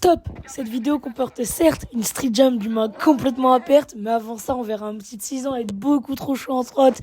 Stop! Cette vidéo comporte certes une street jam d'humains complètement à perte, mais avant ça, on verra un petit de 6 ans être beaucoup trop chaud en trotte.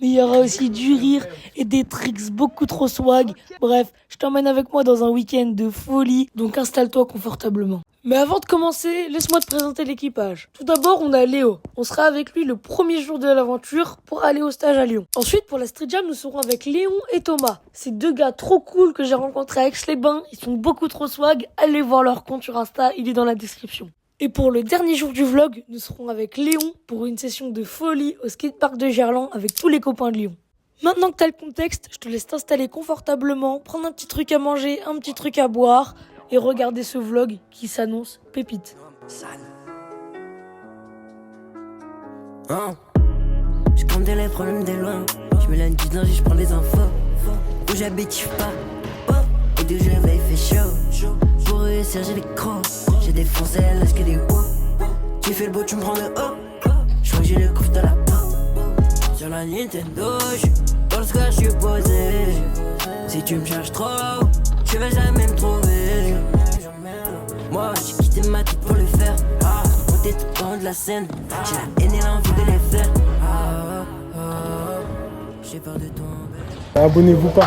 Mais il y aura aussi du rire et des tricks beaucoup trop swag. Bref, je t'emmène avec moi dans un week-end de folie, donc installe-toi confortablement. Mais avant de commencer, laisse-moi te présenter l'équipage. Tout d'abord, on a Léo. On sera avec lui le premier jour de l'aventure pour aller au stage à Lyon. Ensuite, pour la street jam, nous serons avec Léon et Thomas. Ces deux gars trop cool que j'ai rencontrés à Aix-les-Bains. Ils sont beaucoup trop swag. Allez voir leur compte sur Insta, il est dans la description. Et pour le dernier jour du vlog, nous serons avec Léon pour une session de folie au skatepark de Gerland avec tous les copains de Lyon. Maintenant que t'as le contexte, je te laisse t'installer confortablement, prendre un petit truc à manger, un petit truc à boire et regarder ce vlog qui s'annonce pépite. Je comptais les problèmes de loin. Je me lève du danger, je prends des infos. Où j'habite, je pas. Et d'où je vais, il fait chaud. Pour réussir, j'ai des crocs. J'ai défoncé l'âge que des hauts. Tu fais le beau, tu me prends de haut. Je crois que j'ai le coffre de la peau. Sur la Nintendo, j'suis dans le square, j'suis posé. Si tu me cherches trop, tu vas jamais me trouver. Moi, j'ai quitté ma tête pour le faire. Monter tout en haut de la scène. J'ai la haine et l'envie de les faire. J'ai peur de tomber. Abonnez-vous pas.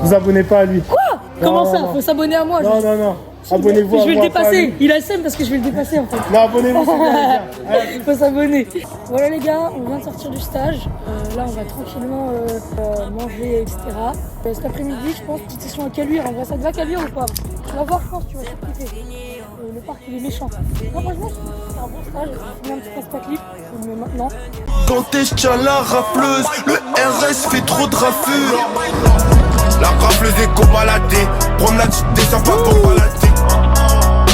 Vous abonnez pas à lui. Quoi? Comment ça? Faut s'abonner à moi. Non. Abonnez-vous à moi. Je vais le dépasser. Il a le seum parce que je vais le dépasser en fait. Non, abonnez-vous, c'est bien, les gars. Faut s'abonner. Voilà les gars, on vient de sortir du stage. Là on va tranquillement manger, etc. Cet après-midi, je pense, petite session à Caluire. En vrai, ça te va Caluire ou pas? Tu vas voir, je pense, tu vas surkiffer. Le parc il est méchant. Non, franchement, c'est un bon stage. Je mets un petit pasta-clip. Mais maintenant. Quand je tiens la rafleuse, le RS fait trop de raffures. La rafleuse est cobaladée, promenade, descends pas pour balader.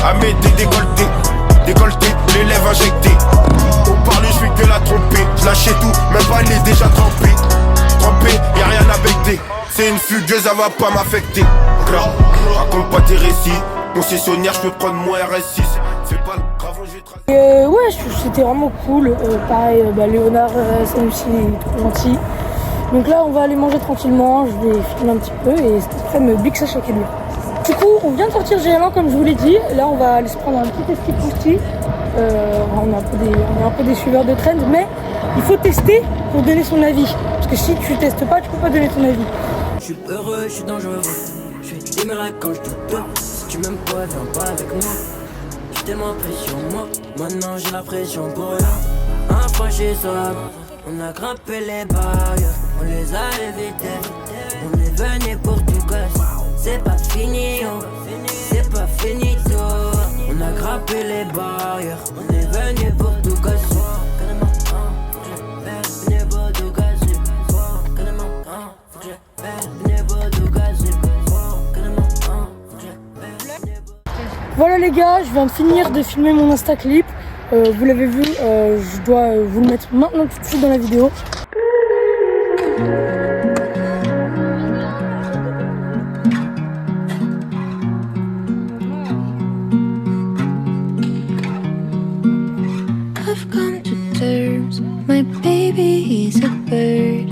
Amédée décolleté, les lèvres injectées. Au parler, je fais que la tromper. Je lâchais tout, même pas elle est déjà trempée. Trempée, y'a rien à becter. C'est une fugueuse, ça va pas m'affecter. Raconte pas tes récits. Concessionnaire, je peux prendre mon RS6. Fais pas le grave, j'ai tracé. Ouais, c'était vraiment cool. Pareil, Léonard, Sanusi, il est trop gentil. Donc là, on va aller manger tranquillement. Je vais filmer un petit peu et cet après-midi, big sache à Caluire. Du coup, on vient de sortir Gerland comme je vous l'ai dit. Là, on va aller se prendre un petit escape pousty. On est un peu des suiveurs de trend, mais il faut tester pour donner son avis. Parce que si tu testes pas, tu peux pas donner ton avis. Je suis heureux, je suis dangereux. Je fais des miracles quand je te dors. Si tu m'aimes pas, viens pas avec moi. J'ai tellement pression, moi. Maintenant, j'ai la pression pour rien. Infranchissable, on a grimpé les barrières. On les a évités. On est venu pour tout casser. C'est pas fini, c'est pas finito. On a grimpé les barrières. On est venu pour tout casser. Voilà les gars, je viens de finir de filmer mon Insta clip. Vous l'avez vu, je dois vous le mettre maintenant tout de suite dans la vidéo. I've come to terms, my baby is a bird.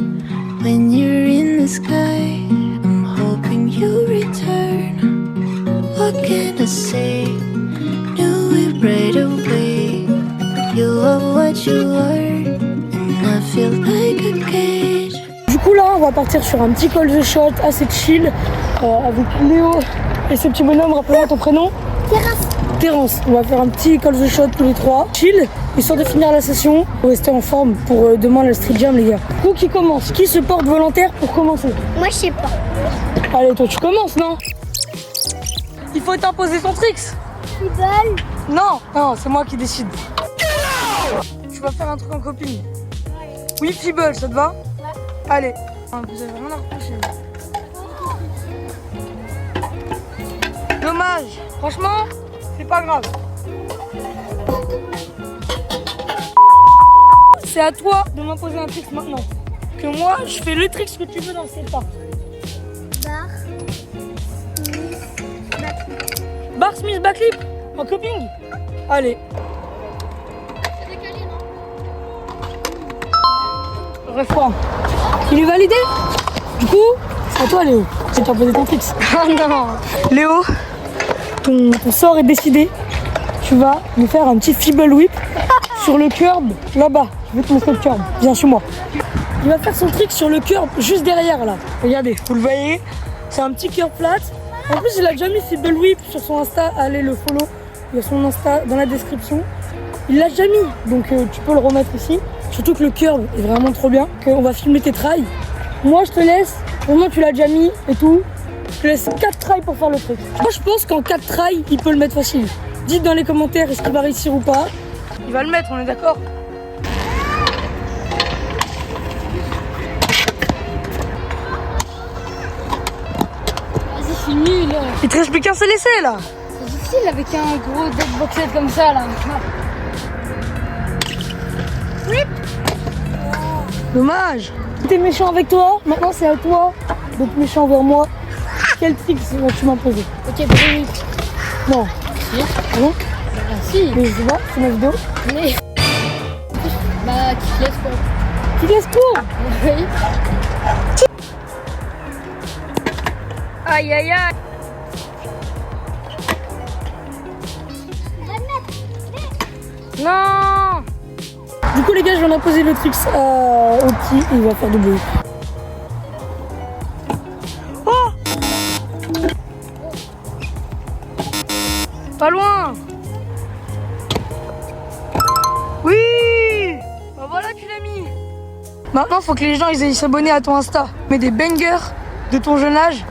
When you're in the sky, I'm hoping you return. What can I say? Knew it right away. You are what you are, and I feel like a cage. Du coup là, on va partir sur un petit call the shot assez chill avec Léo et ce petit bonhomme. Rappelle-moi ton prénom. Terence. On va faire un petit call the shot tous les trois. Chill, histoire de finir la session. Pour rester en forme pour demain la street jam les gars. Du coup, qui commence? Qui se porte volontaire pour commencer? Moi je sais pas. Allez, toi tu commences, non? Il faut t'imposer ton tricks. Ils veulent. Non, c'est moi qui décide. Tu vas faire un truc en copine. Oui, Fibble, ça te va? Ouais. Allez. Vous avez rien à reprocher. Dommage. Franchement, c'est pas grave. C'est à toi de m'imposer un trick maintenant. Que moi, je fais le trick que tu veux dans le skatepark. Bar Smith backflip en coping. Allez. Refroid. Il est validé. Du coup, c'est à toi Léo. C'est pas posé ton fixe. Ah non. Léo, ton sort est décidé. tu vas nous faire un petit feeble whip sur le curb là-bas. Je vais te montrer le curb. Viens sur moi. Il va faire son trick sur le curb juste derrière là. Regardez, vous le voyez. C'est un petit curb flat. En plus, il a déjà mis feeble whip sur son Insta. Allez le follow. Il y a son Insta dans la description. Il l'a déjà mis, donc tu peux le remettre ici. Surtout que le curb est vraiment trop bien. On va filmer tes trails. Moi, je te laisse. Vraiment, tu l'as déjà mis et tout. Je te laisse 4 trails pour faire le truc. Moi, je pense qu'en 4 trails, il peut le mettre facile. Dites dans les commentaires est-ce qu'il va réussir ou pas. Il va le mettre, on est d'accord? Vas-y, c'est nul. Il te reste plus qu'un seul essai là. C'est difficile avec un gros deadboxer comme ça là. Dommage. T'es méchant avec toi, maintenant c'est à toi d'être méchant envers moi. Quel trick tu m'as posé? Ok, bref. Non. Si. Non. Ah si. Mais je vois, c'est ma vidéo. Mais... Bah, qui te laisse pour. Tu laisses pour. Oui. Aïe aïe aïe. Non. Du coup les gars, je viens d'imposer le tricks au petit et il va faire double. Oh. Pas loin. Oui. Bah voilà, tu l'as mis. Maintenant, faut que les gens ils aillent s'abonner à ton Insta. Mets des bangers de ton jeune âge.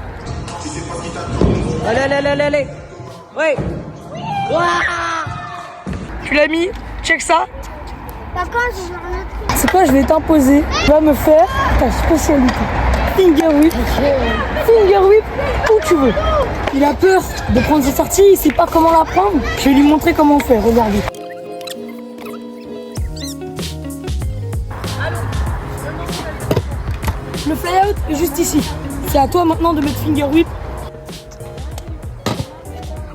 Allez. Ouais. Tu l'as mis. Check ça. Par contre, j'ai un autre truc. C'est quoi, je vais t'imposer. Tu vas me faire ta spécialité. Finger whip. Finger whip où tu veux. Il a peur de prendre ses sorties, il sait pas comment la prendre. Je vais lui montrer comment faire, regardez. Le fly out est juste ici. C'est à toi maintenant de mettre finger whip.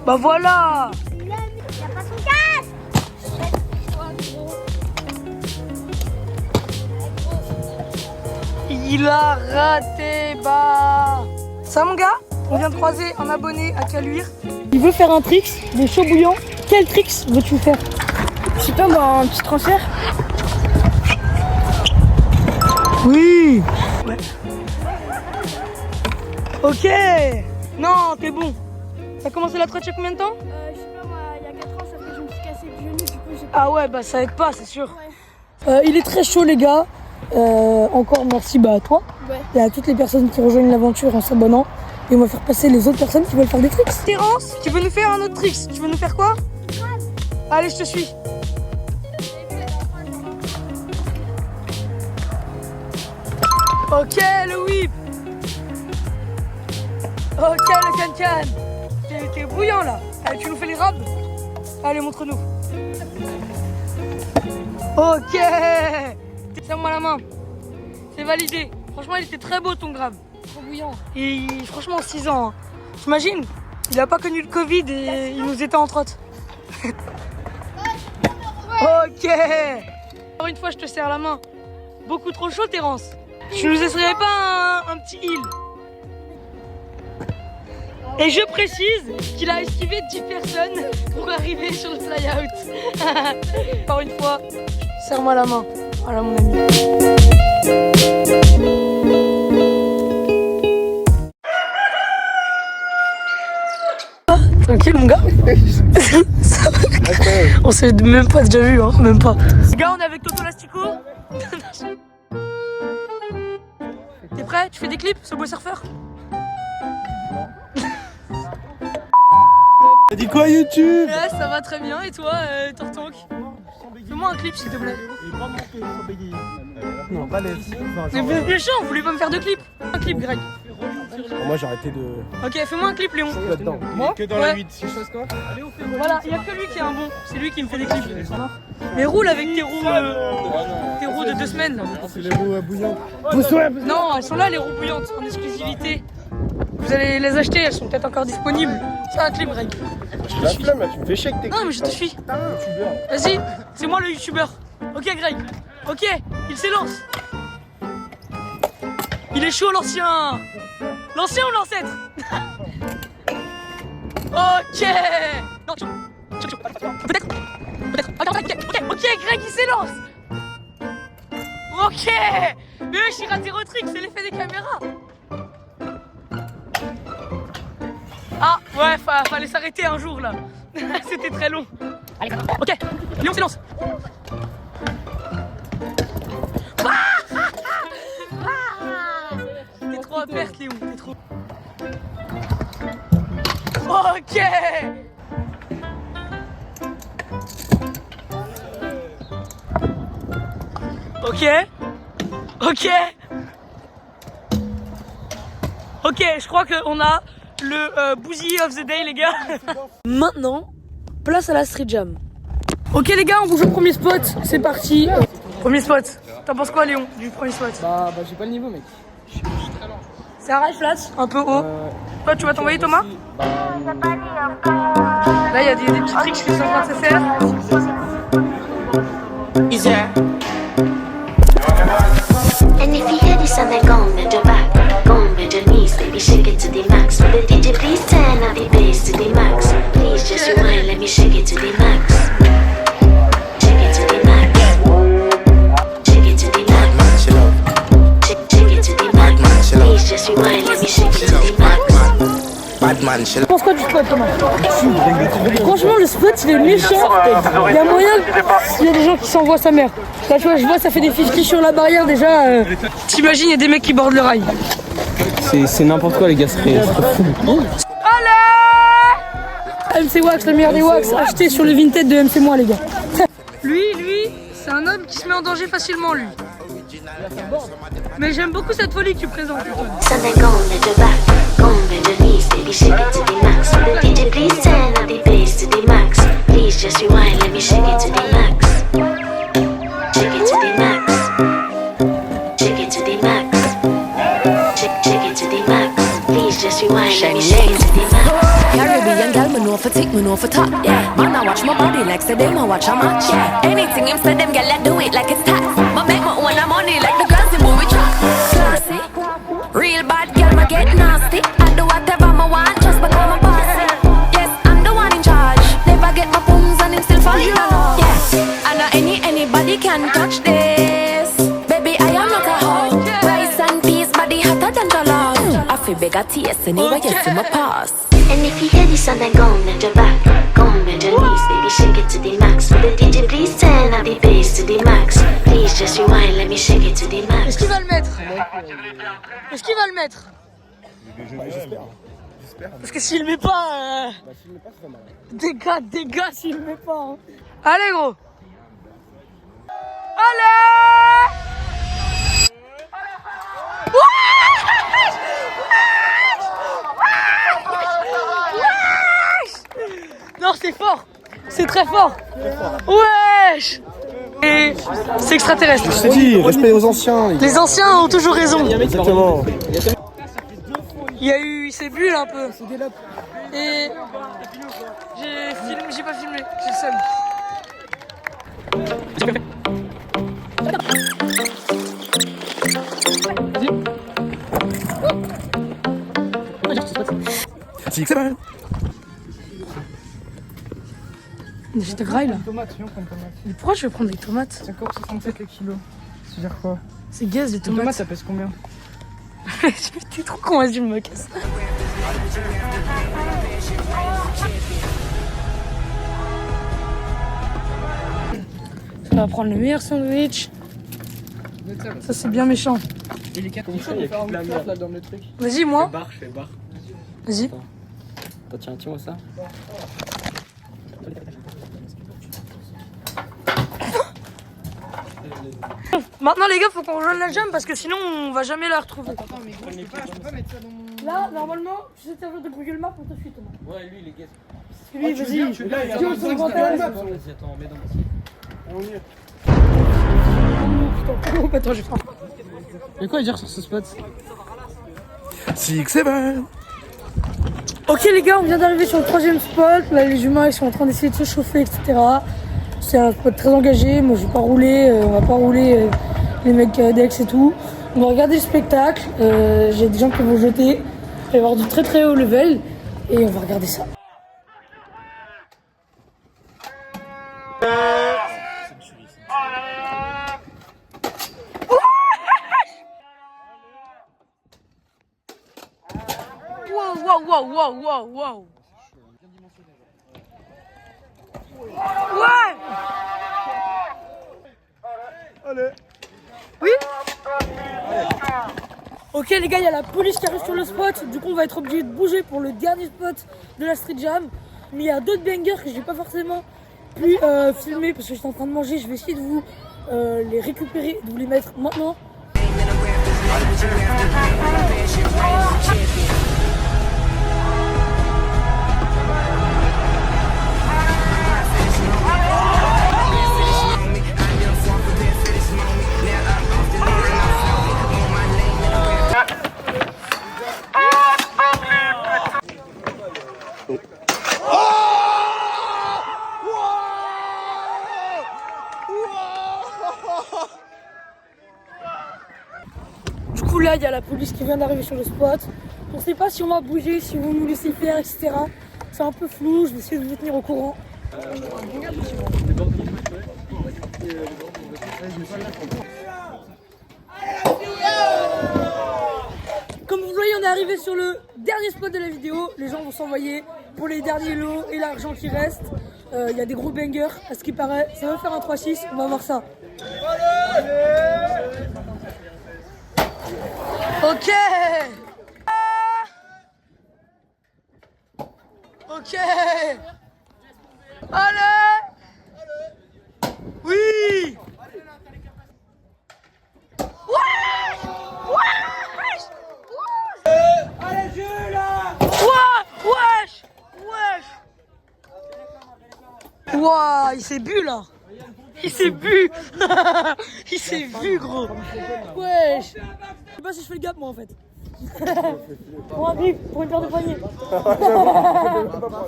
Bah voilà. Il a pas son casque. Il a raté, bah. Ça mon gars, on vient de croiser un abonné à Caluire. Il veut faire un tricks, des chauds bouillants. Quel tricks veux-tu faire? Je sais pas moi, un petit transfert. Oui. Ouais. Ok. Non, t'es bon. T'as commencé la traite il y a combien de temps? Je sais pas moi, il y a 4 ans, ça fait que je me suis cassé le genou, du coup j'ai Ah ouais, bah ça aide pas, c'est sûr. Ouais. Il est très chaud les gars. Encore merci à toi et à toutes les personnes qui rejoignent l'aventure en s'abonnant. Et on va faire passer les autres personnes qui veulent faire des tricks. Terence, tu veux nous faire un autre tricks? Tu veux nous faire quoi? Allez, je te suis. Ok, le whip. Ok, le can-can. T'es bouillant là. Allez, tu nous fais les rabs? Allez, montre-nous. Ok. Serre-moi la main. C'est validé. Franchement, il était très beau ton grab. trop bouillant. Et franchement, 6 ans. Hein. T'imagines? Il a pas connu le Covid et il nous était en trotte. Ok. Encore une fois, je te serre la main. Beaucoup trop chaud, Terence. Tu nous essayerais pas un petit heal? Et je précise qu'il a esquivé 10 personnes pour arriver sur le fly-out. Encore une fois, serre-moi la main. Voilà mon ami. Tranquille mon gars. Ça va. On s'est même pas déjà vu, hein, même pas. Les gars, on est avec Toto Lastico. T'es prêt? Tu fais des clips sur Beau Surfeur? T'as dit quoi YouTube? Ouais, ça va très bien. Et toi, Tortonk? Fais-moi un clip s'il te plaît. Non, pas les. Mais vous êtes méchant, vous voulez pas me faire de clip? Un clip, Greg. Moi j'ai arrêté de. Ok, fais-moi un clip, Léon. Là-dedans. Moi? Que dans Ouais. la 8. Tu choses quoi? Voilà, il y a que lui qui est un bon. C'est lui qui me fait des clips. Mais roule avec tes roues de 2 semaines là. C'est les roues bouillantes. Non, elles sont là les roues bouillantes en exclusivité. Vous allez les acheter, elles sont peut-être encore disponibles. C'est un clip, Greg. J'ai la flemme là, tu me fais chier avec tes. Non, mais je te suis. Putain, youtubeur. Vas-y, c'est moi le youtubeur. Ok, Greg. Ok, il s'élance. Il est chaud, l'ancien. L'ancien ou l'ancêtre? Ok. Non, Peut-être. Ok, Greg il s'élance. Ok. Mais wesh, il rate des retricks, c'est l'effet des caméras. Ah ouais, fallait s'arrêter un jour là. C'était très long. Allez, ok, Léon s'élance. T'es trop à perte, Léon, t'es trop. Ok. Ok, je crois qu'on a le bousille of the day, les gars. Maintenant, place à la street jam. Ok les gars, on bouge au premier spot, c'est parti. Premier spot, t'en penses quoi Léon, du premier spot? Bah j'ai pas le niveau mec. Je suis très lent. C'est un rail flat, un peu haut. Toi tu vas t'envoyer Thomas? Là il y a des petits tricks qui sont en train de se faire. And if you hear this and then go with the back, go with the knees, baby, shake it to the max. Will the DJ please turn up the bass to the max? Please just rewind, let me shake it to the max. Shake it to the max. Shake it to the max. Shake it to the max. Please just rewind, let me shake it to the max. Tu penses quoi du spot Thomas? Franchement le spot il est méchant. Il y a moyen qu'il y a des gens qui s'envoient sa mère. Là tu vois, je vois ça fait des 50 sur la barrière déjà. T'imagines il y a des mecs qui bordent le rail. C'est n'importe quoi les gars, c'est fou. Allez MC Wax, le meilleur des Wax, acheté sur le Vinted de MC Moi les gars. Lui, c'est un homme qui se met en danger facilement lui. Mais j'aime beaucoup cette folie que tu présentes. Sunday go with the back, go with the knees, baby, shake it to the max. Will the DJ please turn up the bass to the max? Please just rewind, let me shake it to the max. Shake it to the max. Shake it to the max. Shake it to the max. Please just rewind, let me shake it to the max. Caribbean girl, me know for tick, me know for top. Yeah, man, I watch my body like say them, I watch a match. Yeah, anything him say them, girl, I do it like it's tax. But make my own money like the girls in movie trap. Classy, real bad girl, me get nasty. I do whatever I want, just because I'm bossy. Yes, I'm the one in charge. Never get my pums and him still falling along. Yeah, I know anybody can touch this. Baby, I am like a hoe. Rice and peas, body hotter than jollof. I feel bigger taste anyway, you see my pass. And if you hear this and then go with the back, go with the knees, baby, shake it to the max. Will the DJ please turn up the bass to the max? Please just rewind, let me shake it to the max. Est-ce qu'il va le mettre? Est-ce qu'il va le mettre? J'espère. Parce que s'il le met pas, dégâts s'il le met pas. Hein. Allez gros. Allez. Non, c'est fort. C'est très fort. Wesh. Et c'est extraterrestre. Je t'ai dit, respect aux anciens. Les anciens ont toujours raison. Exactement. Il s'est bu là un peu. Et j'ai pas filmé, j'ai le seum. C'est bon. J'ai des grailles là. Tomates, viens prendre tomates. Mais pourquoi je vais prendre des tomates? C'est encore 67 le kilo. C'est-à-dire quoi? C'est gaze les Une tomate tomates. ça pèse combien? T'es trop con, vas-y, je me casse. Ça va prendre le meilleur sandwich. Ça c'est bien méchant. Et les 4 kilos, il y a que de la merde là dans le truc. Vas-y, moi. Je fais barre. Vas-y. Attends, tiens-moi ça. Maintenant les gars, faut qu'on rejoigne la jam parce que sinon on va jamais la retrouver. Attends, mais gros, je peux pas mettre ça dans mon... Là, normalement, tu sais servir de Google Maps pour te suivre, Thomas. Ouais, lui, il est gay. Lui, vas-y. Là, il y a Dis-moi un sur le truc grand Google Maps. âge. Vas-y, attends, on met dans le... On y est. Oh, attends, j'ai faim. Et quoi à dire sur ce spot? 6-7. Ok les gars, on vient d'arriver sur le troisième spot. Là les humains ils sont en train d'essayer de se chauffer, etc. C'est un spot très engagé. Moi je vais pas rouler, on va pas rouler les mecs d'Aix et tout. On va regarder le spectacle. J'ai des gens qui vont jeter. Il va y avoir du très très haut level et on va regarder ça. wow. Ouais. Allez. Oui. Ok les gars, il y a la police qui arrive sur le spot. Du coup on va être obligé de bouger pour le dernier spot de la street jam. Mais il y a d'autres bangers que j'ai pas forcément pu filmer parce que j'étais en train de manger. Je vais essayer de vous les récupérer, de vous les mettre maintenant. Du coup là il y a la police qui vient d'arriver sur le spot. On sait pas si on va bouger, si vous nous laissez faire, etc. C'est un peu flou, je vais essayer de vous tenir au courant. Comme vous voyez, on est arrivé sur le dernier spot de la vidéo. Les gens vont s'envoyer pour les derniers lots et l'argent qui reste. Il y a des gros bangers, à ce qui paraît. Ça va faire un 3-6, on va voir ça. Ok. Ok. Allez. Oui. Allez, Jules là. Wesh. Ouah, il s'est bu là. Il s'est bu. Il s'est vu gros. Wesh. Je sais pas si je fais le gap moi en fait. Pour un grip, pour une paire de poignets.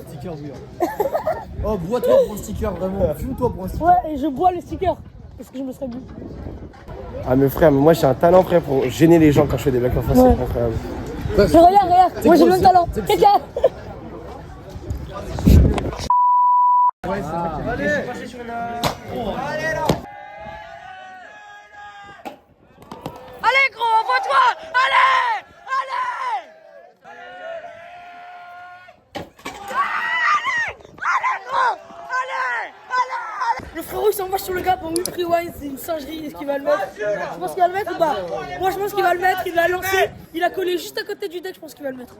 Sticker bouillant. Oh, bois-toi pour un sticker, vraiment. Fume-toi pour un sticker. Ouais, et je bois le sticker. Parce que je me serais bu. Ah mais frère, moi j'ai un talent frère pour gêner les gens quand je fais des blagues en face, Ouais. c'est incroyable. Regarde, moi j'ai le même talent. Quelqu'un. Allez gros, envoie-toi. Allez. Le frérot il s'en va sur le gap en whip rewind, c'est une singerie. Est-ce qu'il va le mettre? Je pense qu'il va le mettre ou pas? Moi je pense qu'il va le mettre, il l'a lancé, il a collé juste à côté du deck, je pense qu'il va le mettre.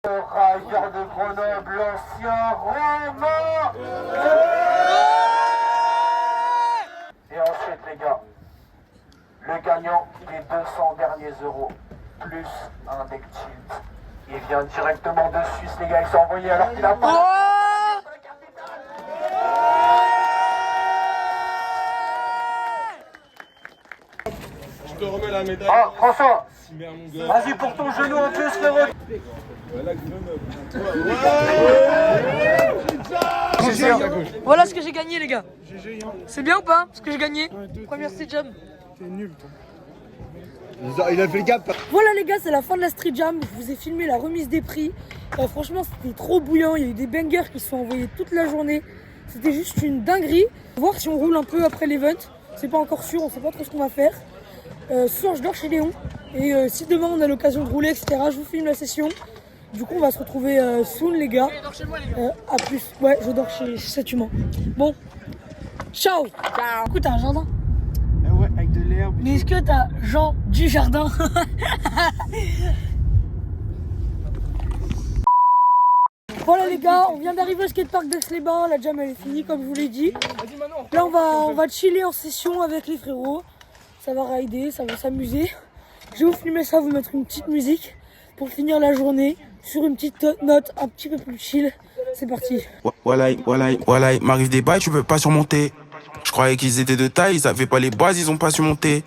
Railleur de Grenoble, l'ancien Romain. Et ensuite les gars, le gagnant des 200 derniers euros, plus un deck tilt. Il vient directement de Suisse les gars, il s'est envoyé alors qu'il a pas... Je te remets la médaille. Ah François, Cyber, mon gars. vas-y pour ton genou en plus frérot. Voilà ce que j'ai gagné les gars. C'est bien ou pas ce que j'ai gagné? Première street jam. Il a fait le gap. Voilà les gars, c'est la fin de la street jam. Je vous ai filmé la remise des prix. Franchement c'était trop bouillant, il y a eu des bangers qui se sont envoyés toute la journée. C'était juste une dinguerie. Voir si on roule un peu après l'event. C'est pas encore sûr, on sait pas trop ce qu'on va faire. Ce soir je dors chez Léon. Et si demain on a l'occasion de rouler, etc., je vous filme la session. Du coup on va se retrouver soon les gars. À plus. Ouais, je dors chez cet humain. Bon. Ciao. Ciao. Écoute, t'as un jardin? Ouais, avec de l'herbe. Mais est-ce que t'as Jean du jardin? Voilà les gars, on vient d'arriver au skatepark d'Aix-les-Bains. La jam elle est finie comme je vous l'ai dit. Là on va chiller en session avec les frérots. Ça va rider, ça va s'amuser. Je vais vous filmer ça, vous mettre une petite musique pour finir la journée sur une petite note un petit peu plus chill. C'est parti. Voilà, m'arrive des bails, tu peux pas surmonter. Je croyais qu'ils étaient de taille, ils avaient pas les bases, ils ont pas su monter.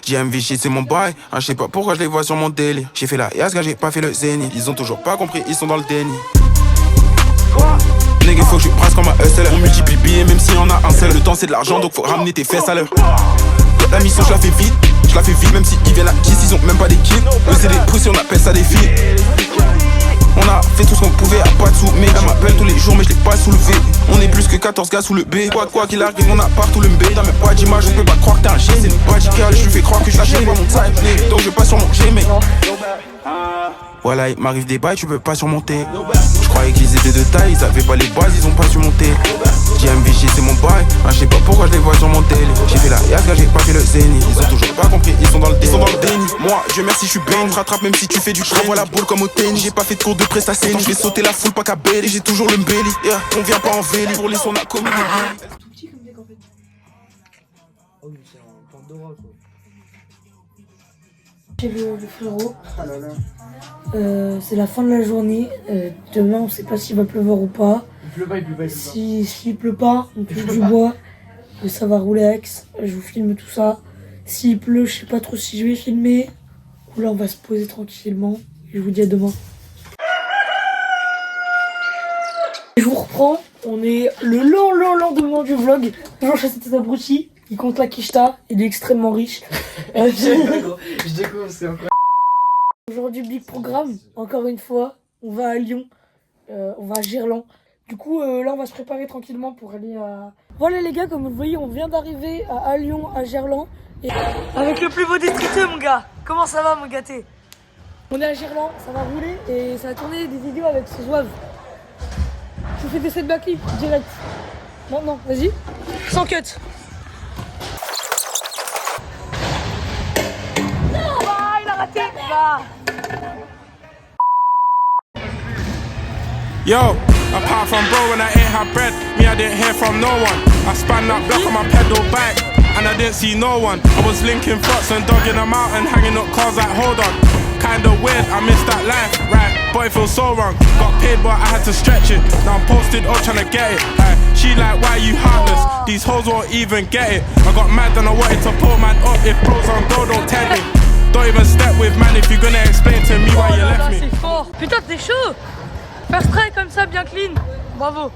JMV shit c'est mon bail, je sais pas pourquoi je les vois sur mon délire. J'ai fait la yaska, j'ai pas fait le zénith. Ils ont toujours pas compris, ils sont dans le déni. Nigga faut que je brasse comme un hustler. On multiplie billets même si on a un seul. Le temps c'est de l'argent donc faut ramener tes fesses à l'heure. La mission je la fais vite même si ils viennent à 10, ils ont même pas des kills. Eux c'est des pouces et on appelle ça des filles. On a fait tout ce qu'on pouvait à pas de sous. Mais elle m'appelle tous les jours mais je l'ai pas soulevé. On est plus que 14 gars sous le B. Quoi qu'il arrive on a partout le B. T'as même pas d'image on peut pas croire que t'es un chien. C'est une radical, je lui fais croire que je lâche pas mon type. Donc je passe sur mon Gmail. Voilà, il m'arrive des bails, tu peux pas surmonter. Je croyais qu'ils étaient de taille, ils avaient pas les bases, ils ont pas su monter. JMVJ c'est mon bail, je sais pas pourquoi je les vois sur mon télé. J'ai fait la yaska, j'ai pas fait le zénith. Ils ont toujours pas compris, ils sont dans le déni. Moi, Dieu merci, je suis béni. Je rattrape même si tu fais du train. Voilà la boule comme au tennis. J'ai pas fait de cours de prestation. Je vais sauter la foule, pas qu'à belly. J'ai toujours le belly. Yeah, on vient pas en véli. Pour les sons, on a commis. Tout petit comme mec en fait. Oh, mais c'est un Pandora quoi. J'ai le frérot. C'est la fin de la journée. Demain, on sait pas s'il va pleuvoir ou pas. Il pleut pas. S'il pleut pas, on touche du bois. Ça va rouler à Aix. Je vous filme tout ça. S'il pleut, je sais pas trop si je vais filmer. Ou là, on va se poser tranquillement. Je vous dis à demain. Je vous reprends. On est le lendemain du vlog. Toujours chez cet abruti. Il compte la quicheta. Il est extrêmement riche. Je découvre, c'est incroyable. Aujourd'hui, big programme, encore une fois, on va à Lyon, on va à Gerland. Du coup, là, on va se préparer tranquillement pour aller à... Voilà les gars, comme vous le voyez, on vient d'arriver à Lyon, à Gerland. Et... Avec le plus beau des streeteux, mon gars. Comment ça va, mon gâté? On est à Gerland, ça va rouler et ça va tourner des vidéos avec ce zouave. Je vous fais des sets backflips direct. Maintenant, vas-y. Sans cut. Yo, apart from bro when I ain't had bread, me I didn't hear from no one. I span that block on my pedal bike, and I didn't see no one. I was linking thoughts and dogging them out and hanging up cars like hold on. Kinda weird, I missed that life, right, but it feels so wrong. Got paid but I had to stretch it, now I'm posted up trying to get it. She like, why you heartless? These hoes won't even get it. I got mad and I wanted to pull man up. If bros on go, don't tell me. Don't even step with man if you're gonna explain to me why you left me. C'est fort. Putain, t'es chaud. First try comme ça, bien clean. Bravo.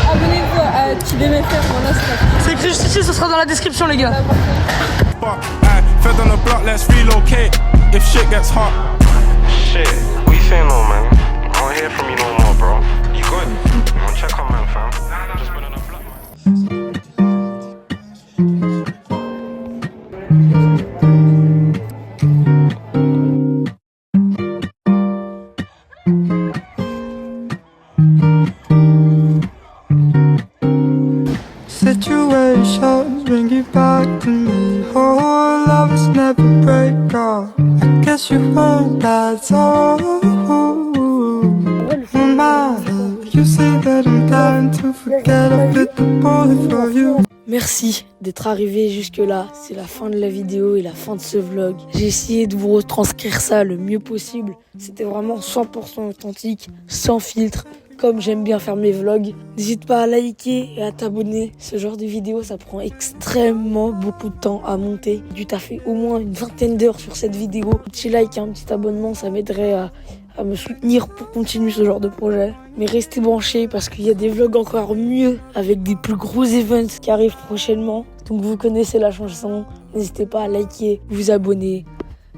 Abonnez-vous à TBMFR, voilà, c'est écrit juste ici, ce sera dans la description, les gars. Fed on the block, let's relocate if shit gets hot. Shit, what you saying though, man? I don't hear from you no more, bro. You good? I'll check on man, fam. Just been on the block, man. Situations bring you back to me. Oh, love is never break off. I guess you heard that's all. In my head, you say that I'm dying to forget. I bit the bullet for you. Merci d'être arrivé jusque là, c'est la fin de la vidéo et la fin de ce vlog. J'ai essayé de vous retranscrire ça le mieux possible. C'était vraiment 100% authentique, sans filtre, comme j'aime bien faire mes vlogs. N'hésite pas à liker et à t'abonner. Ce genre de vidéo, ça prend extrêmement beaucoup de temps à monter. J'ai dû taffer au moins une vingtaine d'heures sur cette vidéo. Un petit like, un petit abonnement, ça m'aiderait à me soutenir pour continuer ce genre de projet. Mais restez branchés parce qu'il y a des vlogs encore mieux avec des plus gros events qui arrivent prochainement. Donc vous connaissez la chanson. N'hésitez pas à liker, vous abonner.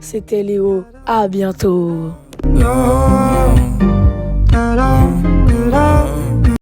C'était Léo. À bientôt. No.